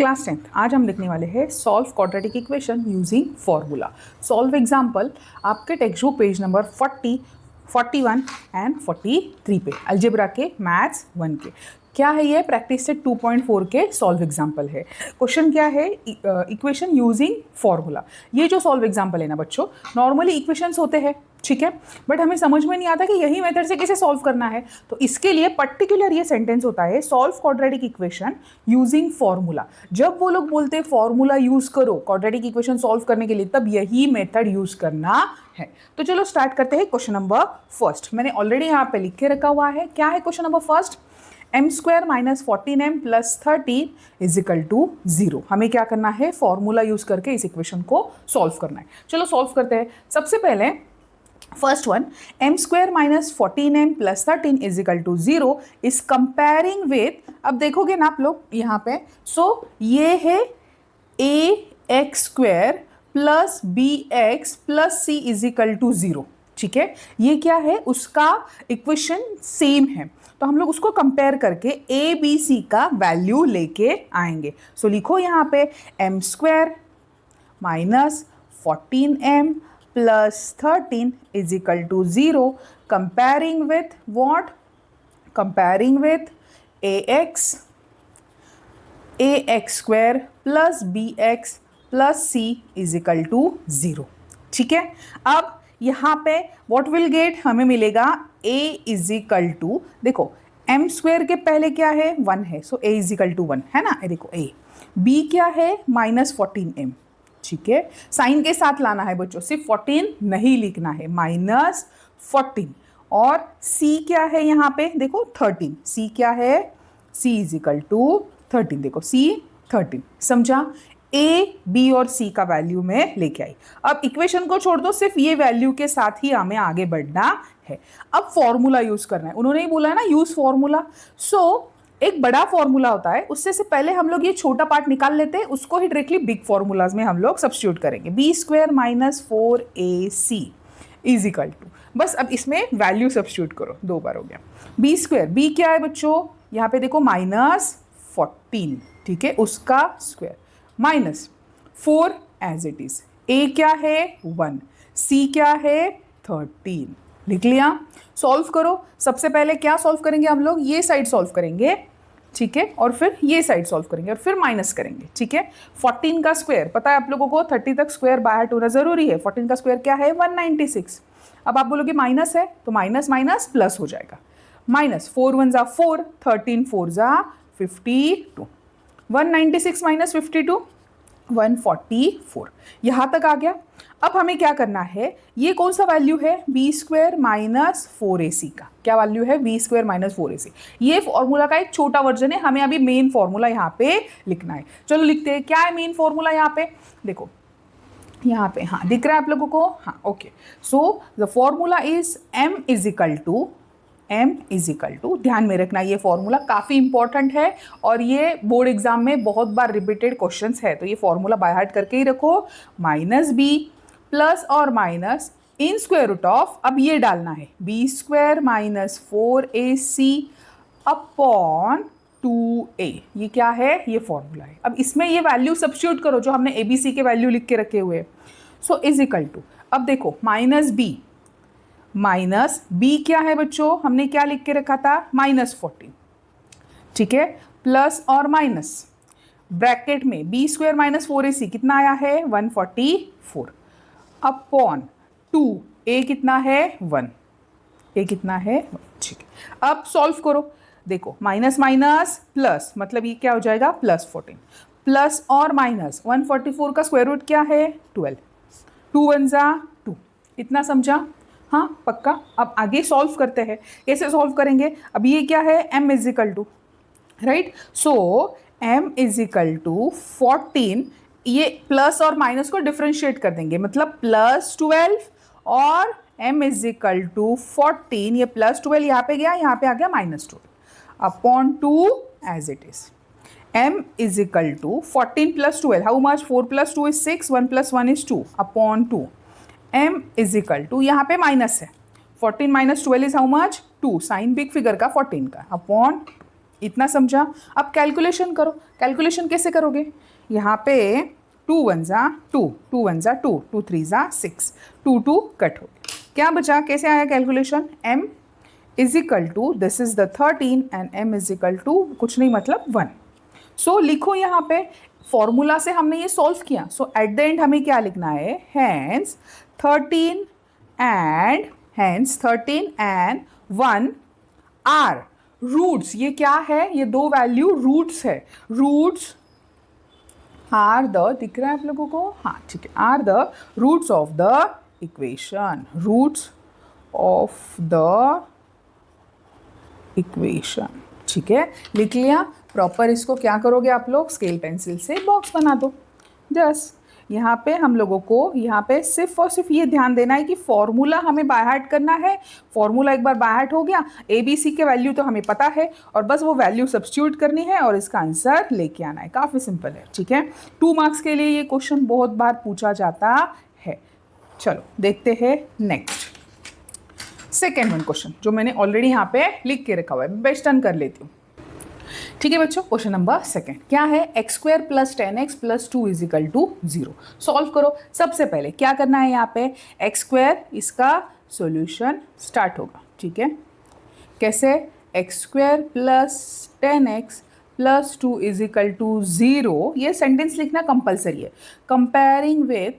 Class 10th आज हम लिखने वाले हैं solve quadratic equation using formula. Solve example आपके text book page number 40, 41 and 43 पे अलजेब्रा के मैथ्स 1 के। क्या है ये? प्रैक्टिस सेट 2.4 के सॉल्व एग्जाम्पल है। क्वेश्चन क्या है? Equation using formula. ये जो सॉल्व एग्जाम्पल है ना बच्चों, नॉर्मली इक्वेशंस होते हैं, ठीक है, बट हमें समझ में नहीं आता कि यही मेथड से कैसे सॉल्व करना है। तो इसके लिए पर्टिकुलर ये सेंटेंस होता है, solve quadratic equation using formula. जब वो लोग बोलते हैं फॉर्मूला यूज करो क्वाड्रेटिक इक्वेशन सॉल्व करने के लिए, तब यही मेथड यूज करना है। तो चलो स्टार्ट करते हैं। क्वेश्चन नंबर फर्स्ट मैंने ऑलरेडी यहाँ पे लिख के रखा हुआ है। क्या है question number first? m² - 14m + 13 = 0। हमें क्या करना है? फॉर्मूला यूज करके इस इक्वेशन को सॉल्व करना है। चलो सॉल्व करते हैं। सबसे पहले first one, m² - 14m + 13 = 0 is comparing with, अब देखोगे ना आप लोग यहाँ पे, सो ये है ax² + bx + c = 0, ठीक है। ये क्या है? उसका इक्वेशन सेम है, तो हम लोग उसको कंपेयर करके ए बी सी का वैल्यू लेके आएंगे। सो लिखो यहाँ पे m² - 14m + 13 = 0, comparing with what? Comparing with ax² + bx + c = 0, ठीक है। अब यहाँ पे व्हाट विल गेट? हमें मिलेगा a = देखो m² के पहले क्या है? 1 है, सो a = 1 है ना। देखो a, b क्या है? -14m, ठीक है। साइन के साथ लाना है बच्चों, सिर्फ 14 नहीं लिखना है, -14। और c क्या है यहाँ पे? देखो 13, c क्या है? c = 13, देखो c 13, समझा। a, b और c का वैल्यू में लेके आई। अब इक्वेशन को छोड़ दो, सिर्फ ये वैल्यू के साथ ही हमें आगे बढ़ना है। अब फॉर्मूला यूज करना है, उन्होंने ही बोला है ना यूज फॉर्मूला। सो एक बड़ा फॉर्मूला होता है, उससे से पहले हम लोग ये छोटा पार्ट निकाल लेते हैं, उसको ही डायरेक्टली बिग फॉर्मूलाज में हम लोग सब्स्टिट्यूट करेंगे। b² - 4ac = बस अब इसमें वैल्यू सब्स्टिट्यूट करो, 2 बार हो गया। b², b क्या है बच्चों? यहाँ पे देखो -14, ठीक है, उसका square, -4 as it is. a क्या है? 1, c क्या है? 13, लिख लिया। सॉल्व करो। सबसे पहले क्या सॉल्व करेंगे हम लोग? ये साइड सॉल्व करेंगे, ठीक है, और फिर ये साइड सॉल्व करेंगे और फिर माइनस करेंगे, ठीक है। 14 का स्क्वायर पता है आप लोगों को, 30 तक स्क्वायर बाहर होना जरूरी है। 14 का स्क्वायर क्या है? 196। अब आप बोलोगे माइनस है, तो माइनस माइनस प्लस हो जाएगा। -4 × 1 = 4, 13 × 4 = 52, 196 - 52 144, यहाँ तक आ गया। अब हमें क्या करना है? ये कौन सा वैल्यू है? b² - 4ac का क्या वैल्यू है? b² - 4ac। ये फॉर्मूला का एक छोटा वर्जन है, हमें अभी मेन फॉर्मूला यहाँ पे लिखना है। चलो लिखते हैं। क्या है मेन फॉर्मूला? यहाँ पे देखो, यहाँ पे हाँ दिख रहा है आप लोगों को? हाँ, okay. So the formula is m = ध्यान में रखना, ये फॉर्मूला काफ़ी इंपॉर्टेंट है और ये बोर्ड एग्जाम में बहुत बार रिपीटेड क्वेश्चंस है, तो ये फॉर्मूला बाय हार्ट करके ही रखो। -b प्लस और minus in square root of, अब ये डालना है b² - 4ac अपॉन 2a। ये क्या है? ये फॉर्मूला है। अब इसमें ये वैल्यू सब्स्टिट्यूट करो जो हमने abc के वैल्यू लिख के रखे हुए। सो = अब देखो -b क्या है बच्चों? हमने क्या लिख के रखा था? -14, ठीक है, प्लस और माइनस ब्रैकेट में b² - 4ac कितना आया है? 144 अपॉन 2, a कितना है? 1, a कितना है? 1, ठीक है। अब सॉल्व करो। देखो माइनस माइनस प्लस, मतलब ये क्या हो जाएगा? +14 प्लस और माइनस 144 का स्क्वायर रूट क्या है? 12, 2 × 1 = 2, इतना समझा? हाँ पक्का। अब आगे सॉल्व करते हैं। कैसे सॉल्व करेंगे? अब ये क्या है? m = राइट, सो m = 14, ये प्लस और माइनस को डिफरेंशिएट कर देंगे, मतलब +12 और m = 14, ये +12 यहाँ पे गया, यहाँ पे आ गया -12 upon 2 as it is. m = 14 + 12, how much? 4 + 2 = 6, 1 + 1 = 2 upon 2। m = यहाँ पे माइनस है, 14 - 12 is how much? 2, sign big figure का 14 का अपॉन इतना समझा। अब कैलकुलेशन करो। कैलकुलेशन कैसे करोगे? यहाँ पे 2 1 ज़ा 2, 2 1 ज़ा 2, 2 3 ज़ा 6, 2 2 कट हो गया। क्या बचा? कैसे आया calculation? m is equal to, this is the 13 and m is equal to कुछ नहीं मतलब 1। सो लिखो यहाँ पे, फॉर्मूला से हमने ये सॉल्व किया। सो एट द एंड हमें क्या लिखना है? Hence 13 and 1 are roots. ये क्या है? ये दो वैल्यू रूट्स है। रूट्स आर द, दिख रहा है आप लोगों को? हाँ ठीक है, are the roots of the equation. Roots of the equation, ठीक है, लिख लिया। प्रॉपर इसको क्या करोगे आप लोग? स्केल पेंसिल से बॉक्स बना दो। जस्ट यहाँ पे हम लोगों को यहाँ पे सिर्फ और सिर्फ ये ध्यान देना है कि फॉर्मूला हमें बाय हार्ट करना है। फॉर्मूला एक बार बाय हार्ट हो गया, ए बी सी के वैल्यू तो हमें पता है और बस वो वैल्यू सब्स्टिट्यूट करनी है और इसका आंसर लेके आना है। काफ़ी सिंपल है, ठीक है। 2 मार्क्स के लिए ये क्वेश्चन बहुत बार पूछा जाता है। चलो देखते हैं नेक्स्ट सेकेंड वन क्वेश्चन, जो मैंने ऑलरेडी यहाँ पे लिख के रखा हुआ है। बेस्ट टर्न कर लेती हूँ, ठीक है बच्चों। क्वेश्चन नंबर सेकेंड क्या है? x² + 10x + 2 = 0। सॉल्व करो। सबसे पहले क्या करना है? यहाँ पे x², इसका सॉल्यूशन स्टार्ट होगा, ठीक है। कैसे? x² + 10x + 2 = 0। ये सेंटेंस लिखना कंपलसरी है। Comparing with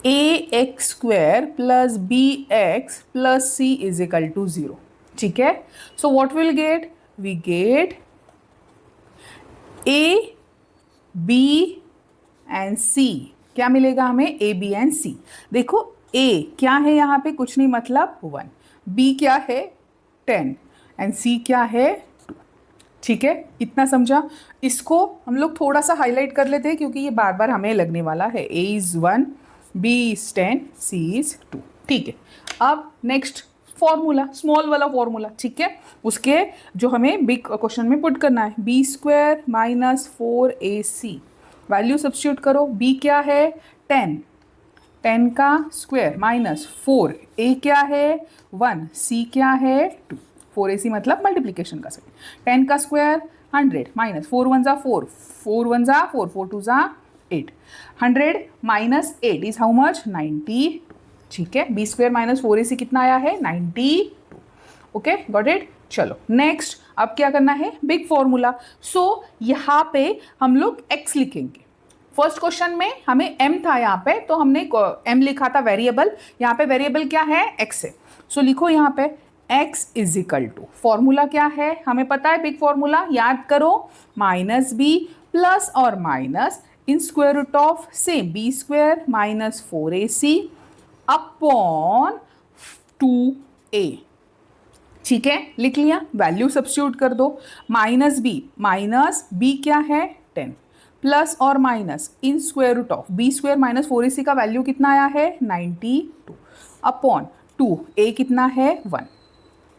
ax² + bx + c = 0, ठीक है। So what will get? We get a b and c। क्या मिलेगा हमें? a b and c। देखो a क्या है यहाँ पे? कुछ नहीं मतलब 1। b क्या है? 10 एंड c क्या है? 2, ठीक है। इतना समझा। इसको हम लोग थोड़ा सा हाईलाइट कर लेते हैं क्योंकि ये बार बार हमें लगने वाला है। a is 1, b is 10, c is 2, ठीक है। अब नेक्स्ट फॉर्मूला, स्मॉल वाला फॉर्मूला, ठीक है, उसके जो हमें बिग क्वेश्चन में पुट करना है। b² - 4ac, वैल्यू सब्स्टिट्यूट करो। b क्या है? 10, 10 का स्क्वायर -4, a क्या है? 1, c क्या है? 2। 4ac मतलब मल्टीप्लीकेशन का सेट। 10 का स्क्वायर 100 -4 1 ज़ा 4, 4 1 ज़ा 4, 4 2 ज़ा 8। 100 - 8 इज हाउ मच? 92, ठीक है। b² - 4ac कितना आया है? 92। Okay, got it. चलो नेक्स्ट, अब क्या करना है? Big formula. सो यहाँ पे हम लोग x लिखेंगे। फर्स्ट क्वेश्चन में हमें m था यहाँ पे, तो हमने m लिखा था वेरिएबल। यहाँ पे वेरिएबल क्या है? x है। सो लिखो यहाँ पे x = फॉर्मूला क्या है? हमें पता है बिग फॉर्मूला, याद करो। -b प्लस और minus in square root of same b² - 4ac upon 2a, ठीक है। लिख लिया। वैल्यू सब्स्टिट्यूट कर दो। -b क्या है? 10 प्लस और minus in square root of b² - 4ac का वैल्यू कितना आया है? 92 अपॉन 2a कितना है? 1,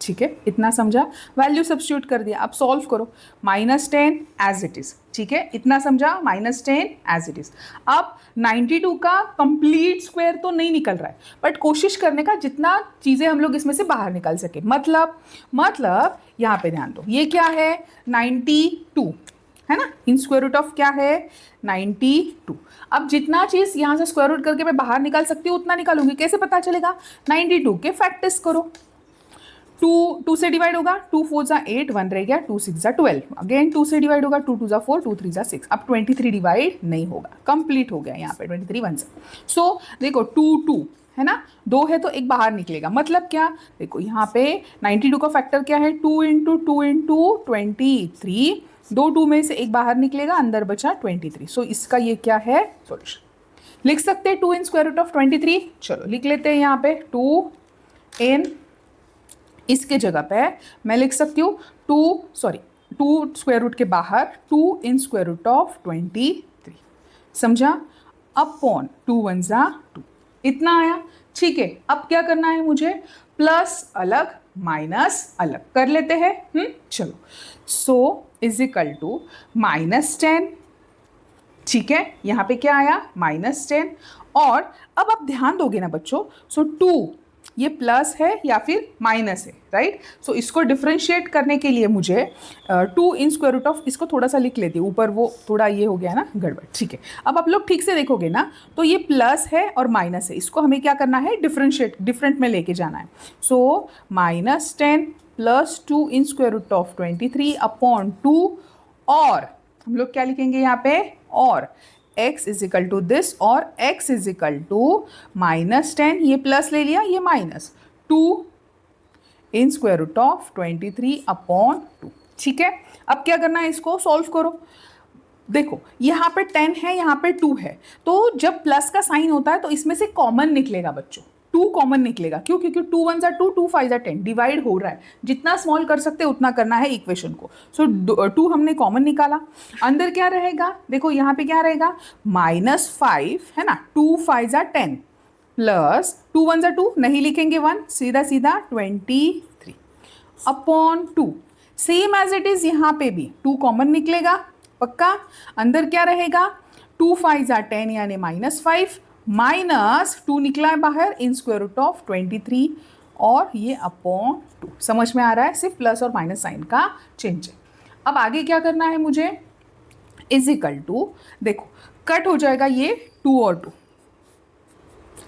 ठीक है। इतना समझा। वैल्यू सब्स्टिट्यूट कर दिया। अब सॉल्व करो। -10 एज इट इज, ठीक है। इतना समझा। -10 एज इट इज। अब 92 का कंप्लीट स्क्वायर तो नहीं निकल रहा है, बट कोशिश करने का जितना चीज़ें हम लोग इसमें से बाहर निकाल सके। मतलब यहाँ पे ध्यान दो, ये क्या है? 92 है ना। इन स्क्वायर रूट ऑफ क्या है? 92। अब जितना चीज़ यहाँ से स्क्वायर रूट करके मैं बाहर निकाल सकती हूँ उतना निकालूंगी। कैसे पता चलेगा? 92 के फैक्टर्स करो। 2 से डिवाइड होगा, 2 4 ज़ा 8, 1 रह गया, 2 6 ज़ा 12, अगेन 2 से डिवाइड होगा, 2 2 ज़ा 4, 2 3 ज़ा 6। अब 23 डिवाइड नहीं होगा, कंप्लीट हो गया यहाँ पे 23 1 से। सो देखो 2 2 है ना, 2 है तो एक बाहर निकलेगा। मतलब क्या? देखो यहाँ पे 92 का फैक्टर क्या है? 2 × 2 × 23। 2 2 में से एक बाहर निकलेगा, अंदर बचा 23। सो इसका ये क्या है? सॉल्यूशन। लिख सकते हैं 2 इन स्क्वायर रूट ऑफ 23। चलो लिख लेते हैं यहाँ पे 2 इन, इसके जगह पे मैं लिख सकती हूँ 2 स्क्वायर रूट के बाहर 2 इन स्क्वायर रूट ऑफ 23, समझा? अपॉन 2 1 ज़ा 2, इतना आया, ठीक है। अब क्या करना है मुझे? प्लस अलग माइनस अलग कर लेते हैं। चलो, सो = -10, ठीक है। यहाँ पे क्या आया? -10। और अब आप ध्यान दोगे ना बच्चों, सो 2 ये प्लस है या फिर माइनस है, राइट। सो इसको डिफ्रेंशिएट करने के लिए मुझे 2 इन स्क्वायर रूट ऑफ, इसको थोड़ा सा लिख लेती हूँ, ऊपर वो थोड़ा ये हो गया ना गड़बड़, ठीक है। अब आप लोग ठीक से देखोगे ना तो ये प्लस है और माइनस है, इसको हमें क्या करना है, डिफरेंट में लेके जाना है। So -10 plus 2 in square root of 23 upon 2, और हम लोग क्या लिखेंगे यहाँ पे, और x is equal to this, और x इज इक्वल टू -10, ये प्लस ले लिया, ये -2 in square root of 23 upon 2, ठीक है। अब क्या करना है, इसको सॉल्व करो। देखो यहाँ पे 10 है, यहाँ पे 2 है, तो जब प्लस का साइन होता है तो इसमें से कॉमन निकलेगा बच्चों, 2 कॉमन निकलेगा। क्यों? क्योंकि 2 1 जा 2, 2 5 जा 10, डिवाइड हो रहा है, जितना स्मॉल कर सकते हैं उतना करना है इक्वेशन को। सो 2 हमने कॉमन निकाला, अंदर क्या रहेगा, देखो यहाँ पे क्या रहेगा, -5 है ना, 2 5 जा 10 प्लस 2 1 जा 2, नहीं लिखेंगे 1, सीधा सीधा 23 upon 2, same as it is यहाँ पे भी 2 कॉमन निकलेगा पक्का। अंदर क्या रहेगा, 2 5 जा 10 यानी -5, -2 निकला है बाहर इन स्क्वायर रूट ऑफ 23, और ये अपॉन 2। समझ में आ रहा है, सिर्फ प्लस और माइनस साइन का चेंज है। अब आगे क्या करना है मुझे, इज इक्वल टू, देखो कट हो जाएगा ये 2 और 2,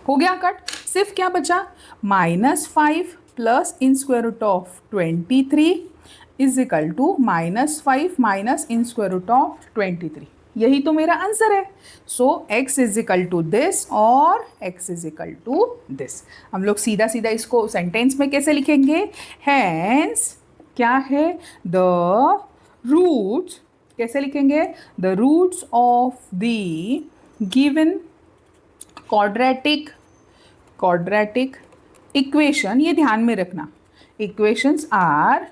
हो गया कट, सिर्फ क्या बचा, -5 plus in square root of 23 is equal to -5 minus in square root of 23, यही तो मेरा आंसर है। So x is equal to this और x is equal to this. हम लोग सीधा सीधा इसको सेंटेंस में कैसे लिखेंगे, हैंस क्या है, द रूट्स, कैसे लिखेंगे, the roots of the given quadratic equation, ये ध्यान में रखना, इक्वेशंस आर,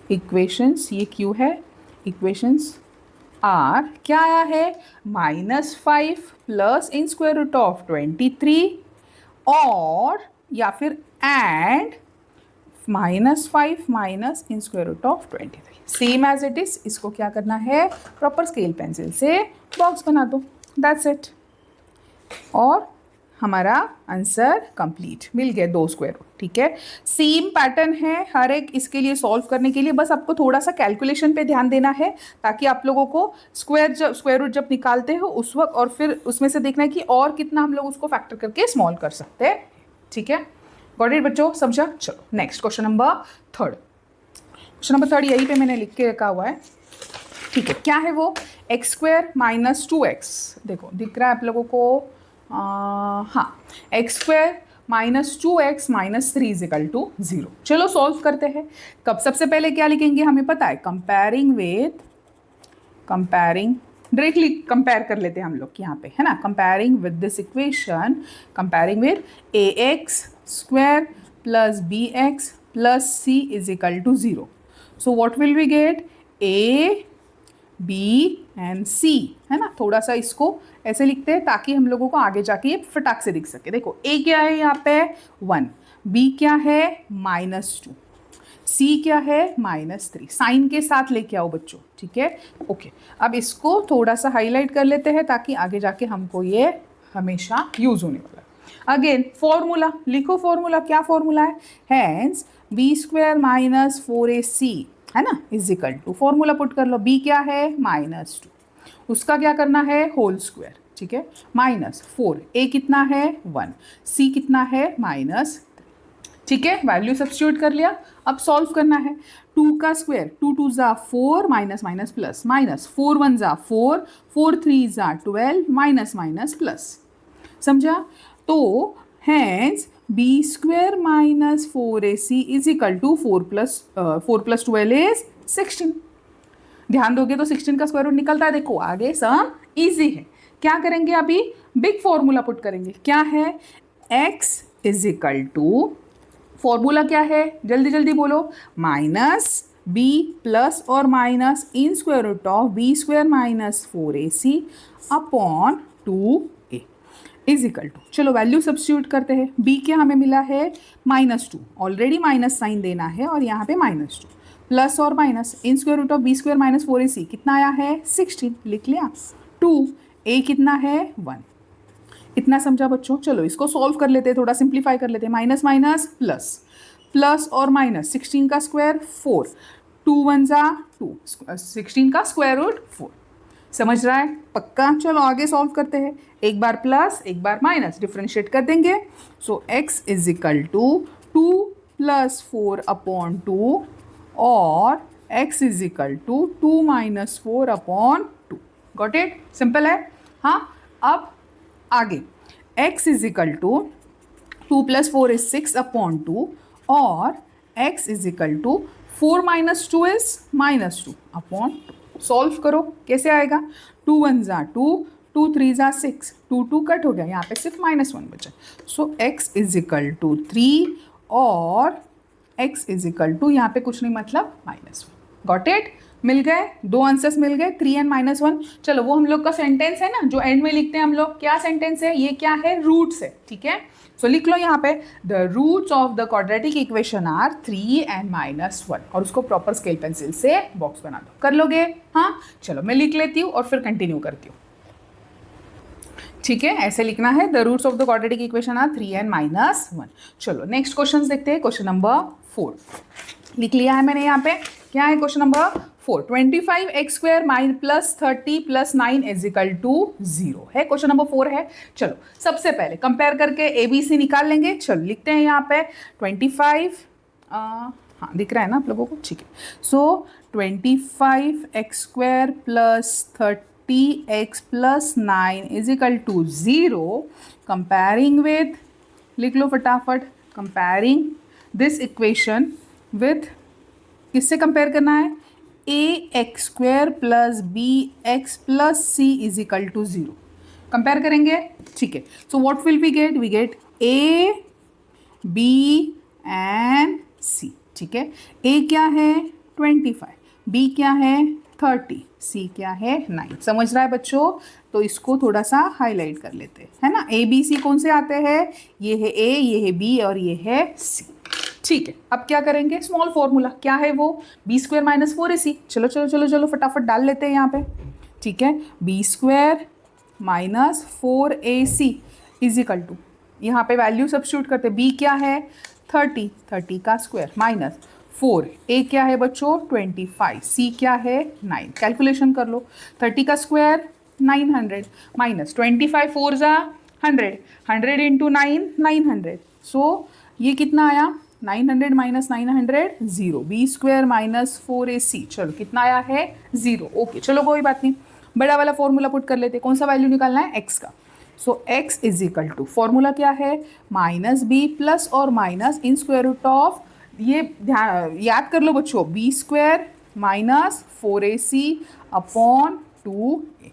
इक्वेशंस ये क्यों है, इक्वेशंस आर क्या आया है, -5 plus in square root of 23, और या फिर and -5 minus in square root of 23, same as it is. इसको क्या करना है, प्रॉपर स्केल पेंसिल से बॉक्स बना दो, दैट्स इट, और हमारा आंसर कंप्लीट मिल गया, 2 स्क्वायर रूट, ठीक है। सेम पैटर्न है हर एक, इसके लिए सॉल्व करने के लिए बस आपको थोड़ा सा कैलकुलेशन पे ध्यान देना है, ताकि आप लोगों को स्क्वायर रूट जब निकालते हो उस वक्त, और फिर उसमें से देखना है कि और कितना हम लोग उसको फैक्टर करके स्मॉल कर सकते हैं, ठीक है। गॉट इट बच्चों, समझा। चलो next question number 3, question number 3 यहीं पे मैंने लिख के रखा हुआ है, ठीक है। क्या है वो, x² माइनस 2x, देखो दिख रहा है आप लोगों को, हाँ, x² minus 2x minus 3 is equal to 0। चलो सॉल्व करते हैं। कब, सबसे पहले क्या लिखेंगे हमें पता है, कंपेयरिंग डायरेक्टली कंपेयर कर लेते हैं हम लोग यहाँ पे, है ना, comparing with this equation, comparing with ax² plus bx plus c is equal to 0। So what will we get, a b and c, है ना। थोड़ा सा इसको ऐसे लिखते हैं ताकि हम लोगों को आगे जाके ये फटाक से दिख सके। देखो a क्या है यहाँ पे 1, b क्या है -2, c क्या है -3, साइन के साथ लेके आओ बच्चों, ठीक है। ओके, अब इसको थोड़ा सा हाईलाइट कर लेते हैं ताकि आगे जाके हमको ये हमेशा यूज होने वाला है। अगेन फॉर्मूला लिखो, फॉर्मूला क्या फॉर्मूला है, हैंस b² माइनस 4ac, है ना, is equal to, formula put कर लो, b क्या है -2, उसका क्या करना है होल स्क्वायर, ठीक है, -4, a कितना है 1, c कितना है -3, ठीक है। वैल्यू सब्स्टिट्यूट कर लिया, अब सॉल्व करना है। 2 का स्क्वायर, 2 2 जा 4, माइनस माइनस प्लस, माइनस 4 1 जा 4, 4 3 जा 12, माइनस माइनस प्लस, समझा। तो hence b² minus 4ac is equal to 4 plus 12 is 16। ध्यान दोगे तो 16 का स्क्वायर रूट निकलता है। देखो आगे सम इजी है, क्या करेंगे, अभी बिग फॉर्मूला पुट करेंगे। क्या है, x is equal to, formula क्या है जल्दी जल्दी बोलो, -b प्लस और minus in square root of b² minus 4ac upon 2a is equal to, चलो वैल्यू सब्स्टिट्यूट करते हैं। b क्या हमें मिला है -2, ऑलरेडी माइनस साइन देना है और यहाँ पे -2, प्लस और minus in square root of b² minus 4ac कितना आया है 16, लिख लिया। 2 a कितना है 1, इतना समझा बच्चों? चलो इसको सॉल्व कर लेते हैं, थोड़ा सिंप्लीफाई कर लेते हैं। माइनस माइनस प्लस, प्लस और माइनस, 16 का स्क्वायर 4, 2 1 जा 2, 16 का स्क्वायर रूट 4। समझ रहा है? पक्का? चलो आगे सॉल्व करते हैं। एक बार प्लस एक बार माइनस, डिफ्रेंशिएट कर देंगे। So x is equal to 2 plus 4 upon 2 और x is equal to 2 minus 4 upon 2। Got it? Simple है। हाँ, अब आगे x is equal to 2 plus 4 is 6 upon 2 और x is equal to 4 minus 2 is minus 2 upon 2। Solve करो, कैसे आएगा? 2 1 जा 2, 2 3 जा 6, 2 2 कट हो गया, यहाँ पे सिर्फ -1 बचा। सो x इज इक्वल टू 3 और x इज इक्वल टू यहाँ पे कुछ नहीं मतलब -1। Got it? मिल गए, दो आंसर्स मिल गए, 3 एंड -1। चलो वो हम लोग का सेंटेंस है ना जो एंड में लिखते हैं हम लोग, क्या सेंटेंस है ये? क्या है? रूट्स है। ठीक है, सो लिख लो यहाँ पे the roots of the quadratic equation are 3 and -1 और उसको प्रॉपर स्केल पेंसिल से बॉक्स बना दो। कर लोगे? हाँ, चलो मैं लिख लेती हूँ और फिर कंटिन्यू करती हूँ। ठीक है, ऐसे लिखना है, the roots of the quadratic equation are 3 and -1। चलो नेक्स्ट क्वेश्चन देखते हैं। क्वेश्चन नंबर 4 लिख लिया है मैंने यहाँ पे। क्या है question number 4? 25x square plus 30 plus 9 is equal to 0 है। क्वेश्चन नंबर 4 है। चलो सबसे पहले कंपेयर करके ABC निकाल लेंगे। चलो लिखते हैं यहाँ पे 25, हाँ दिख रहा है ना आप लोगों को? ठीक है, so 25x square plus 30x plus 9 is equal to 0। Comparing with, लिख लो फटाफट, कंपेयरिंग दिस इक्वेशन विथ, किससे कंपेयर करना है? ax square plus bx plus c is equal to 0। Compare करेंगे। ठीक है, so what will we get? We get a b and c। ठीक है, a क्या है? 25, b क्या है? 30, c क्या है? 9। समझ रहा है बच्चों? तो इसको थोड़ा सा हाईलाइट कर लेते हैं, है ना। a b c कौन से आते हैं? ये है a, ये है b और ये है c। ठीक है, अब क्या करेंगे? स्मॉल फॉर्मूला क्या है वो? B square minus 4ac। चलो चलो चलो चलो फटाफट डाल लेते हैं यहाँ पे। ठीक है, B square minus 4ac is equal to, यहाँ पे वैल्यू सब्स्टिट्यूट करते हैं। बी क्या है? 30, 30 का स्क्वायर माइनस 4, ए क्या है बच्चों? 25, सी क्या है? 9। कैलकुलेशन कर लो, 30 का स्क्वायर 900 माइनस 25 4 जा 100, 100 इंटू 9 900। सो ये कितना आया? 900 minus 900 0। B square minus 4ac, चलो कितना आया है? 0। ओके, चलो कोई बात नहीं, बड़ा वाला फॉर्मूला पुट कर लेते हैं। कौन सा वैल्यू निकालना है? x का। So x is equal to, formula क्या है? माइनस बी प्लस और minus in square root of, ये ध्यान याद कर लो बच्चों, B square minus 4ac upon 2a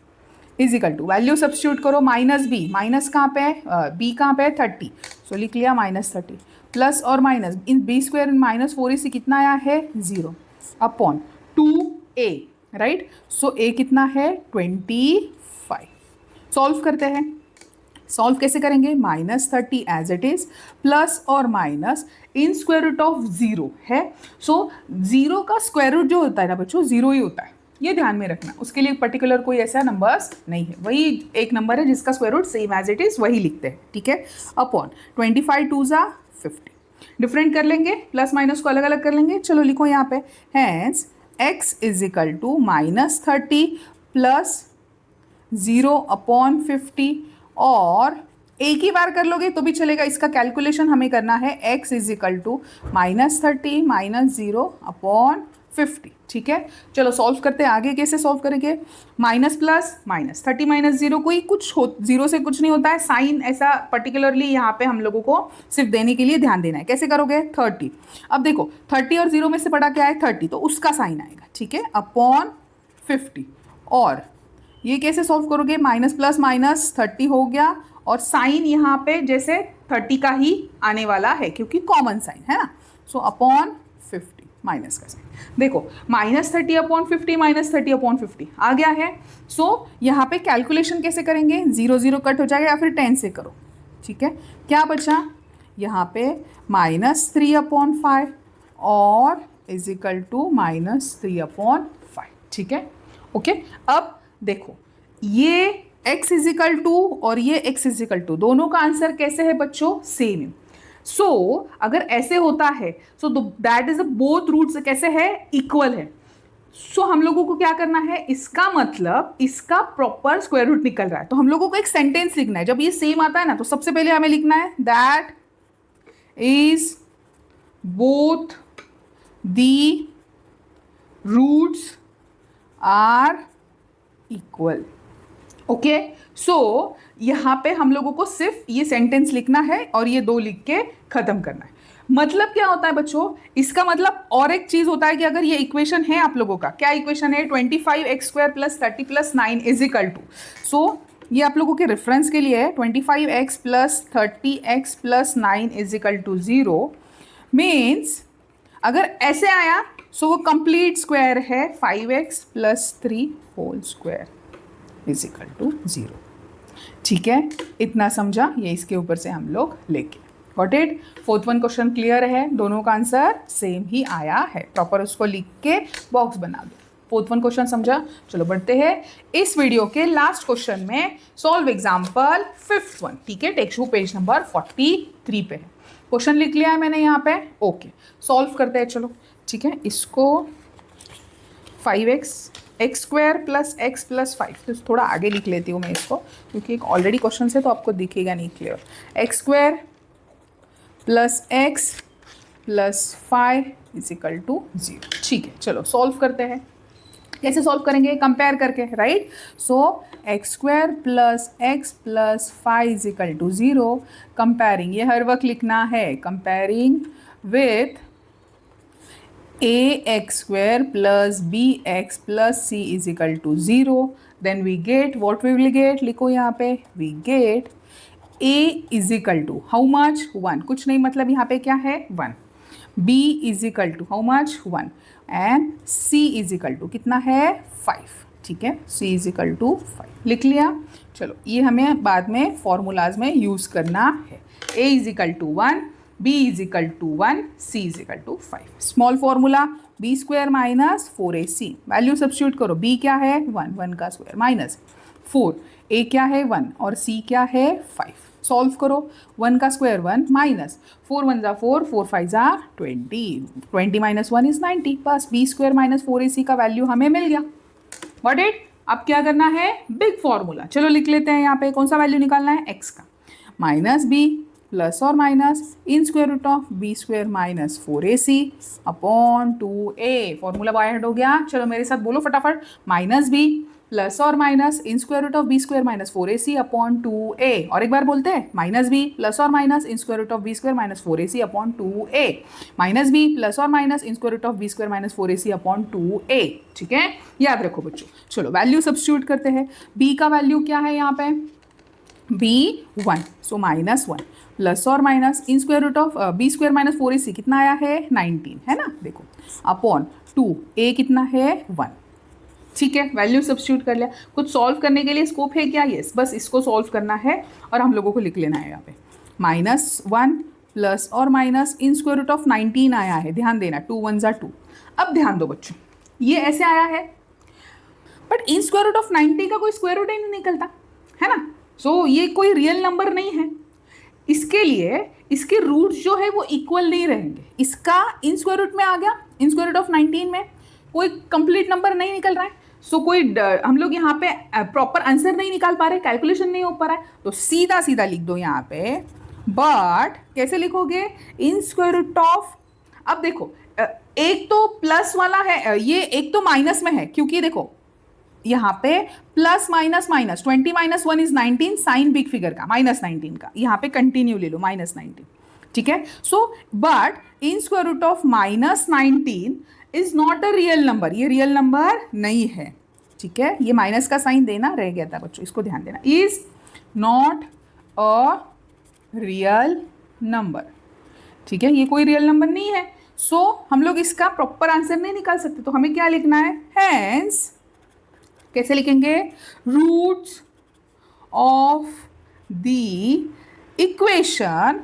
is equal to, value substitute करो, माइनस बी, माइनस कहाँ पे है? बी कहाँ पे है? 30, सो लिख लिया -30 प्लस और minus in B square minus 4ac कितना आया है? 0 upon 2a, right. So a कितना है? 25। सॉल्व करते हैं। सॉल्व कैसे करेंगे? -30 एज इट इज प्लस और minus in square root of 0 है। सो 0 का स्क्वायर रूट जो होता है ना बच्चों, 0 ही होता है, ये ध्यान में रखना। उसके लिए पर्टिकुलर कोई ऐसा नंबर्स नहीं है, वही एक नंबर है जिसका square root same as it is वही लिखते हैं। ठीक है, अपॉन 25 2 जा 50, डिफरेंट कर लेंगे, प्लस माइनस को अलग अलग कर लेंगे। चलो लिखो यहाँ पे, hence x is equal to -30 plus 0 upon 50 और एक ही बार कर लोगे तो भी चलेगा, इसका कैलकुलेशन हमें करना है। x is equal to -30 minus 0 upon 50। ठीक है, चलो सॉल्व करते हैं। आगे कैसे सॉल्व करेंगे? माइनस प्लस माइनस, 30 माइनस 0, कोई कुछ हो, 0 से कुछ नहीं होता है। साइन ऐसा पर्टिकुलरली यहाँ पे हम लोगों को सिर्फ देने के लिए ध्यान देना है। कैसे करोगे? 30, अब देखो 30 और 0 में से बड़ा क्या है? 30, तो उसका साइन आएगा। ठीक है, अपॉन 50 और ये कैसे सॉल्व करोगे? माइनस प्लस माइनस 30 हो गया और साइन यहाँ पे जैसे 30 का ही आने वाला है क्योंकि कॉमन साइन है ना। सो अपॉन 50 माइनस का साइन, देखो -30 अपॉन 50 -30 अपॉन 50 आ गया है। सो यहाँ पे कैलकुलेशन कैसे करेंगे? 0 0 कट हो जाएगा या फिर 10 से करो। ठीक है, क्या बचा यहाँ पे? -3 अपॉन 5 और इज इक्वल टू -3 अपॉन 5। ठीक है, ओके। अब देखो ये x इजिकल टू और ये x इजिकल टू, दोनों का आंसर कैसे है बच्चों? सेम है। सो अगर ऐसे होता है so that is both roots कैसे है? इक्वल है। सो हम लोगों को क्या करना है? इसका मतलब इसका प्रॉपर स्क्वायर रूट निकल रहा है, तो हम लोगों को एक सेंटेंस लिखना है। जब ये सेम आता है ना, तो सबसे पहले हमें लिखना है that is both the roots are equal. Okay, so यहां पे हम लोगों को सिर्फ ये सेंटेंस लिखना है और ये दो लिख के खत्म करना है। मतलब क्या होता है बच्चों? इसका मतलब और एक चीज होता है कि अगर ये इक्वेशन है आप लोगों का, क्या इक्वेशन है? 25x² + 30 + 9 इजिकल टू, सो ये आप लोगों के रेफरेंस के लिए है, 25x + 30x + 9 is equal to 0 means अगर ऐसे आया सो वो कंप्लीट स्क्वायर है 5x + 3 whole square is equal to 0। ठीक है, इतना समझा? ये इसके ऊपर से हम लोग लेके got it. Fourth one question clear है, दोनों का आंसर सेम ही आया है, प्रॉपर उसको लिख के बॉक्स बना दो। फोर्थ वन क्वेश्चन समझा? चलो बढ़ते हैं इस वीडियो के लास्ट क्वेश्चन में। Solve example fifth one. ठीक है, टेक्स्ट बुक पेज नंबर 43 पे है। क्वेश्चन लिख लिया है मैंने यहाँ पे। ओके, सॉल्व करते हैं चलो। ठीक है, इसको 5x x² + x + 5, तो थोड़ा आगे लिख लेती हूँ मैं इसको, क्योंकि एक ऑलरेडी क्वेश्चन है तो आपको दिखेगा नहीं clear. x² + x + 5 is equal to 0। ठीक है, चलो सॉल्व करते हैं। कैसे सॉल्व करेंगे? कंपेयर करके, right. So x² + x + 5 is equal to 0, comparing, ये हर वक्त लिखना है, comparing with ax² + bx + c is equal to 0, then we get, what we will get, लिखो यहाँ पे, we get a is equal to how much? 1, कुछ नहीं, मतलब यहाँ पे क्या है? 1। b is equal to how much? 1 and c is equal to कितना है? 5। ठीक है, c इजिकल टू 5 लिख लिया। चलो ये हमें बाद में फॉर्मूलाज में यूज़ करना है। a is equal to 1, b is equal to 1, c is equal to 5। Small formula b² - 4ac, value substitute करो। b क्या है? 1, 1 का स्क्वायर माइनस 4, a क्या है? 1 और c क्या है? 5। सॉल्व करो, 1 का स्क्वायर 1 माइनस 4 1 ज़ा 4, 4 5 ज़ा 20, 20 - 1 इज 90। बस b² - 4ac का वैल्यू हमें मिल गया। What it? अब क्या करना है? Big formula. चलो लिख लेते हैं यहाँ पे, कौन सा वैल्यू निकालना है? x का, माइनस b प्लस और माइनस इन² b² - 4ac upon 2a। Formula by head हो गया। चलो मेरे साथ बोलो फटाफट, माइनस b प्लस और माइनस इन² b² - 4ac अपॉन 2a। और एक बार बोलते हैं, माइनस b प्लस और माइनस इन² b² - 4ac upon 2a, minus b plus और माइनस इन² b² - 4ac अपॉन 2a। ठीक है, याद रखो बच्चों। चलो वैल्यू सब्स्टिट्यूट करते हैं। b का वैल्यू क्या है यहाँ पे? b 1, सो -1 प्लस और माइनस इन² b² - 4ac कितना आया है? 19, है ना? देखो अपॉन 2, a कितना है? 1। ठीक है, वैल्यू सब्स्टिट्यूट कर लिया। कुछ सॉल्व करने के लिए स्कोप है क्या? यस, बस इसको सॉल्व करना है और हम लोगों को लिख लेना है यहाँ पे। -1 प्लस और माइनस इन² 19 आया है, ध्यान देना, 2 1 ज़ा 2। अब ध्यान दो बच्चों, ये ऐसे आया है बट इन² 90 का कोई स्क्वायर रूट ही नहीं निकलता, है ना? सो ये कोई रियल नंबर नहीं है। इसके लिए इसके रूट्स जो है वो इक्वल नहीं रहेंगे। इसका इन² में आ गया, इन² 19 में कोई कंप्लीट नंबर नहीं निकल रहा है। सो कोई हम लोग यहाँ पे प्रॉपर आंसर नहीं निकाल पा रहे, कैलकुलेशन नहीं हो पा रहा है, तो सीधा सीधा लिख दो यहाँ पे। बट कैसे लिखोगे? इन²। अब देखो एक तो प्लस वाला है, ये एक तो माइनस में है, क्योंकि देखो यहाँ पे plus minus minus 20 - 1 is 19, sign big figure का -19 का, यहाँ पे कंटिन्यू ले लो -19। ठीक है, सो बट इन² -19 is not a real number, ये रियल नंबर नहीं है। ठीक है, ये माइनस का साइन देना रह गया था बच्चों, इसको ध्यान देना। Is not a real number. ठीक है, ये कोई रियल नंबर नहीं है। सो हम लोग इसका प्रॉपर आंसर नहीं निकाल सकते, तो हमें क्या लिखना है? हैंस कैसे लिखेंगे? Roots of the equation,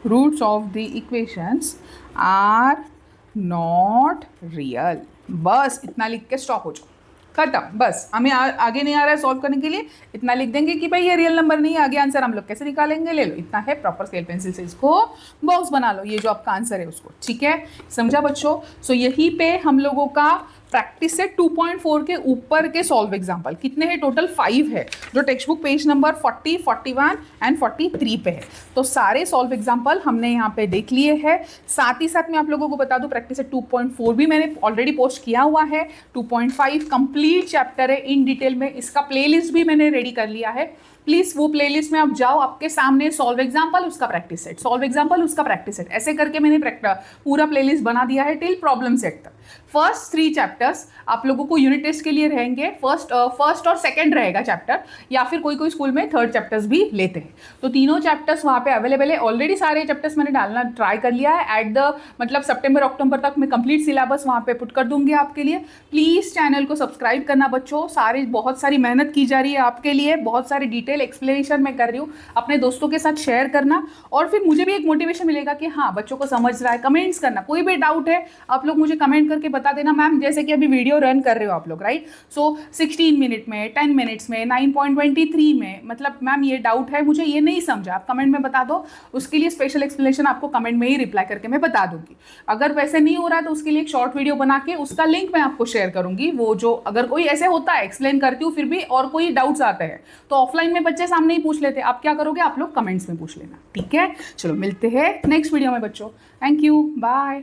roots of the equations are not real. बस इतना लिख के स्टॉप हो जाओ। खत्म, बस हमें आगे नहीं आ रहा है सॉल्व करने के लिए, इतना लिख देंगे कि भाई ये रियल नंबर नहीं है, आगे आंसर हम लोग कैसे निकालेंगे, ले लो इतना है, प्रॉपर स्केल पेंसिल से इसको बॉक्स बना लो, ये जो आपका आंसर है उसको, ठीक है, समझा बच्चों। सो यहीं पे हम लोगों का प्रैक्टिस से 2.4 के ऊपर के सॉल्व एग्जाम्पल कितने हैं, टोटल 5 है, जो text book page number 40, 41 and 43 पे है। तो सारे सॉल्व एग्जाम्पल हमने यहाँ पे देख लिए हैं। साथ ही साथ मैं आप लोगों को बता दूं, प्रैक्टिस से 2.4 भी मैंने ऑलरेडी पोस्ट किया हुआ है, 2.5 कंप्लीट चैप्टर है इन डिटेल में, इसका प्लेलिस्ट भी मैंने रेडी कर लिया है। प्लीज वो प्लेलिस्ट में आप जाओ, आपके सामने सॉल्व एग्जाम्पल उसका प्रैक्टिस सेट, सॉल्व एग्जाम्पल उसका प्रैक्टिस सेट, ऐसे करके मैंने पूरा प्लेलिस्ट बना दिया है टिल प्रॉब्लम सेट तक। फर्स्ट 3 चैप्टर्स आप लोगों को यूनिट टेस्ट के लिए रहेंगे, फर्स्ट और सेकंड रहेगा चैप्टर, या फिर कोई स्कूल में थर्ड चैप्टर्स भी लेते हैं, तो तीनों चैप्टर्स वहाँ पे अवेलेबल है। ऑलरेडी सारे चैप्टर्स मैंने डालना ट्राई कर लिया है, एट द मतलब सितंबर अक्टूबर तक मैं कंप्लीट सिलेबस वहाँ पे पुट कर दूंगी आपके लिए। प्लीज़ चैनल को सब्सक्राइब करना बच्चों, बहुत सारी मेहनत की जा रही है आपके लिए, बहुत सारी डिटेल एक्सप्लेनेशन मैं कर रही हूँ, अपने दोस्तों के साथ शेयर करना, और फिर मुझे भी एक मोटिवेशन मिलेगा कि हाँ बच्चों को समझ रहा है। कमेंट्स करना, कोई भी डाउट है आप लोग मुझे कमेंट करके बता देना, मैम जैसे कि अभी वीडियो रन कर रहे हो आप लोग, राइट, सो 16 मिनट में, 10 मिनट्स में, 9.23 में, मतलब मैम ये डाउट है, मुझे ये नहीं समझा, आप कमेंट में बता दो, उसके लिए स्पेशल एक्सप्लेनेशन आपको कमेंट में ही रिप्लाई करके मैं बता दूंगी। अगर वैसे नहीं हो रहा तो उसके लिए एक शॉर्ट वीडियो बना के उसका लिंक मैं आपको शेयर करूंगी, वो जो अगर कोई ऐसे होता है एक्सप्लेन करती हूँ फिर भी और कोई डाउट्स आते हैं तो ऑफलाइन में बच्चे सामने ही पूछ लेते हैं, आप क्या करोगे, आप लोग कमेंट्स में पूछ लेना, ठीक है। चलो मिलते हैं नेक्स्ट वीडियो में बच्चों, थैंक यू, बाय।